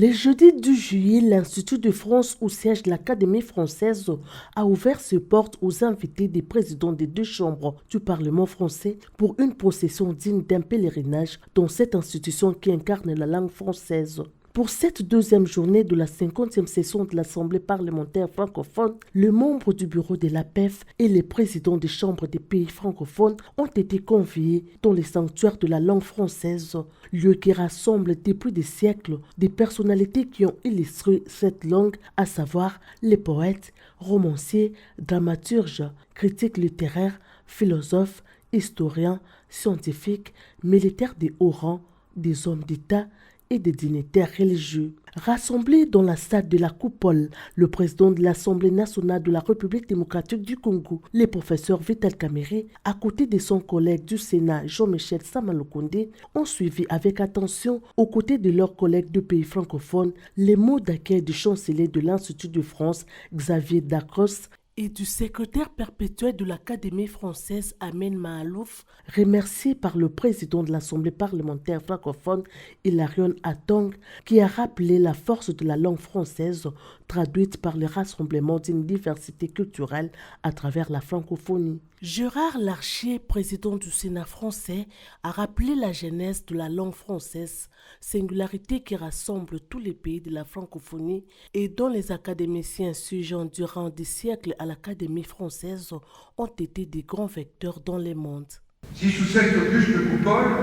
Le jeudi 2 juillet, l'Institut de France, où siège l'Académie française, a ouvert ses portes aux invités des présidents des deux chambres du Parlement français pour une procession digne d'un pèlerinage dans cette institution qui incarne la langue française. Pour cette deuxième journée de la 50e session de l'Assemblée parlementaire francophone, les membres du bureau de l'APEF et les présidents des chambres des pays francophones ont été conviés dans les sanctuaires de la langue française, lieu qui rassemble depuis des siècles des personnalités qui ont illustré cette langue, à savoir les poètes, romanciers, dramaturges, critiques littéraires, philosophes, historiens, scientifiques, militaires de haut rang, des hommes d'État et des dignitaires religieux. Rassemblés dans la salle de la Coupole, le président de l'Assemblée nationale de la République démocratique du Congo, le professeur Vital Kamerhe, à côté de son collègue du Sénat, Jean-Michel Sama-Lukonde, ont suivi avec attention, aux côtés de leurs collègues de pays francophones, les mots d'accueil du chancelier de l'Institut de France, Xavier Dacros, et du secrétaire perpétuel de l'Académie française, Amen Mahalouf, remercié par le président de l'Assemblée parlementaire francophone, Hilarion Atong, qui a rappelé la force de la langue française, traduite par le rassemblement d'une diversité culturelle à travers la francophonie. Gérard Larcher, président du Sénat français, a rappelé la genèse de la langue française, singularité qui rassemble tous les pays de la francophonie et dont les académiciens sujeant durant des siècles à l'Académie française ont été des grands vecteurs dans le monde. Si sous cette auguste coupole,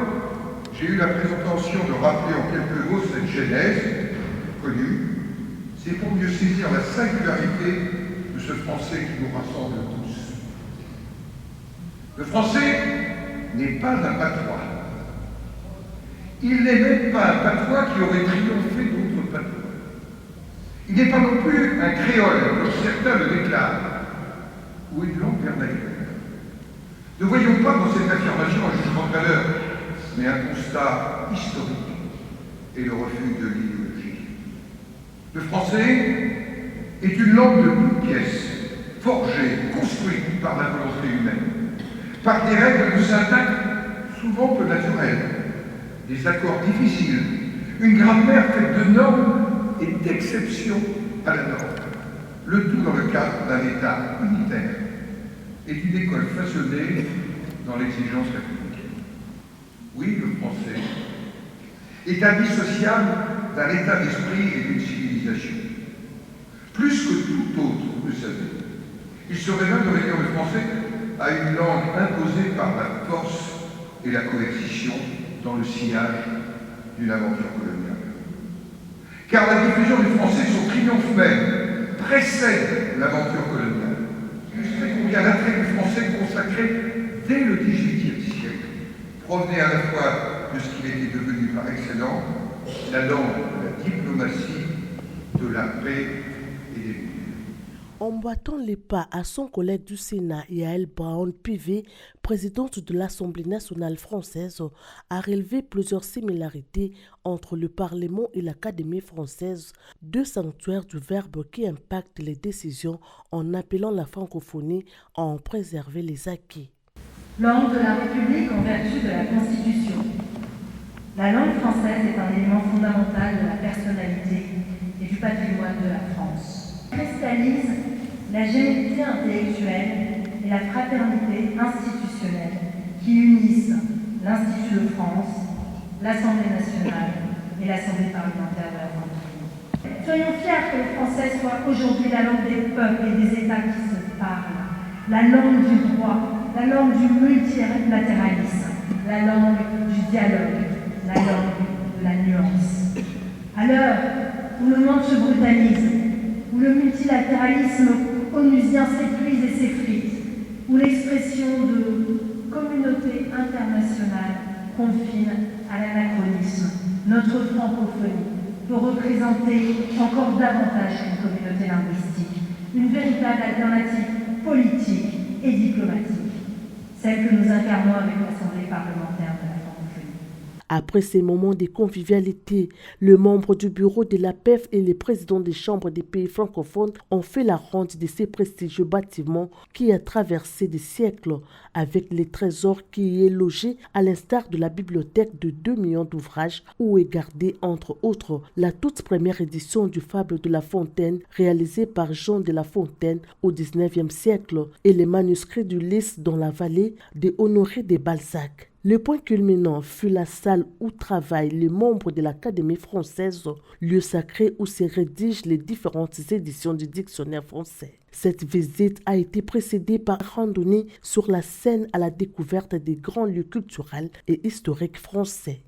j'ai eu la prétention de rappeler en quelques mots cette genèse connue, c'est pour mieux saisir la singularité de ce français qui nous rassemble tous. Le français n'est pas un patois. Il n'est même pas un patois qui aurait triomphé d'autres patois. Il n'est pas non plus un créole, comme certains le déclarent, ou une langue vernaculaire. Ne voyons pas dans cette affirmation un jugement de valeur, mais un constat historique et le refus de l'idéologie. Le français est une langue de toutes pièces, forgée, construite par la volonté humaine, par des règles de syntaxe souvent peu naturelles, des accords difficiles, une grammaire faite de normes et d'exceptions à la norme, le tout dans le cadre d'un État unitaire et d'une école façonnée dans l'exigence républicaine. Oui, le français est indissociable d'un état d'esprit et d'une civilisation. Plus que tout autre, vous le savez, il serait même de réduire le français à une langue imposée par la force et la coercition dans le sillage d'une aventure coloniale. Car la diffusion du français, son triomphe même, précède l'aventure coloniale. Illustrez combien l'attrait du français consacré dès le XVIIIe siècle provenait à la fois de ce qu'il était devenu par excellence, la langue de la diplomatie, de la paix et des luttes. En boitant les pas à son collègue du Sénat, Yael Braun-Pivet, présidente de l'Assemblée nationale française, a relevé plusieurs similarités entre le Parlement et l'Académie française, deux sanctuaires du verbe qui impactent les décisions en appelant la francophonie à en préserver les acquis. Langue de la République en vertu de la Constitution. La langue française est un élément fondamental de la personnalité et du patrimoine de la France. Elle cristallise la générosité intellectuelle et la fraternité institutionnelle qui unissent l'Institut de France, l'Assemblée nationale et l'Assemblée parlementaire de la francophonie. Soyons fiers que le français soit aujourd'hui la langue des peuples et des États qui se parlent, la langue du droit, la langue du multilatéralisme, la langue du dialogue, la langue de la nuance. À l'heure où le monde se brutalise, où le multilatéralisme onusien s'épuise et s'effrite, où l'expression de communauté internationale confine à l'anachronisme, notre francophonie peut représenter encore davantage qu'une communauté linguistique, une véritable alternative politique et diplomatique, celle que nous incarnons avec l'Assemblée parlementaire de la francophonie. Après ces moments de convivialité, le membre du bureau de la PEF et les présidents des chambres des pays francophones ont fait la ronde de ces prestigieux bâtiments qui a traversé des siècles avec les trésors qui y est logé, à l'instar de la bibliothèque de 2 millions d'ouvrages où est gardée entre autres la toute première édition du Fable de La Fontaine réalisée par Jean de La Fontaine au XIXe siècle et les manuscrits du Lys dans la vallée de Honoré de Balzac. Le point culminant fut la salle où travaillent les membres de l'Académie française, lieu sacré où se rédigent les différentes éditions du dictionnaire français. Cette visite a été précédée par randonnée sur la Seine à la découverte des grands lieux culturels et historiques français.